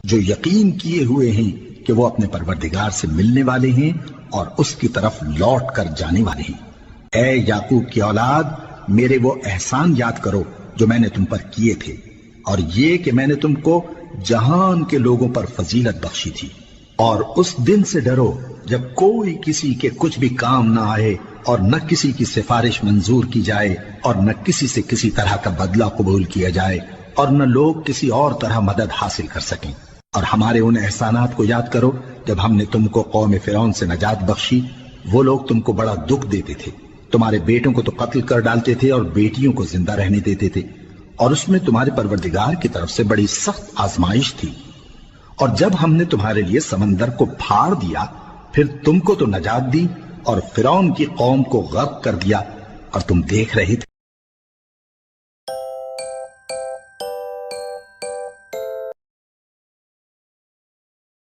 جو یقین کیے ہوئے ہیں کہ وہ اپنے پروردگار سے ملنے والے ہیں اور اس کی طرف لوٹ کر جانے والے ہیں۔ اے یعقوب کی اولاد، میرے وہ احسان یاد کرو جو میں نے تم پر کیے تھے، اور یہ کہ میں نے تم کو جہان کے لوگوں پر فضیلت بخشی تھی۔ اور اس دن سے ڈرو جب کوئی کسی کے کچھ بھی کام نہ آئے، اور نہ کسی کی سفارش منظور کی جائے، اور نہ کسی سے کسی طرح کا بدلہ قبول کیا جائے، اور نہ لوگ کسی اور طرح مدد حاصل کر سکیں۔ اور ہمارے ان احسانات کو یاد کرو جب ہم نے تم کو قوم فرعون سے نجات بخشی۔ وہ لوگ تم کو بڑا دکھ دیتے تھے، تمہارے بیٹوں کو تو قتل کر ڈالتے تھے اور بیٹیوں کو زندہ رہنے دیتے تھے، اور اس میں تمہارے پروردگار کی طرف سے بڑی سخت آزمائش تھی۔ اور جب ہم نے تمہارے لیے سمندر کو پھاڑ دیا، پھر تم کو تو نجات دی اور فرعون کی قوم کو غرق کر دیا، اور تم دیکھ رہے تھے۔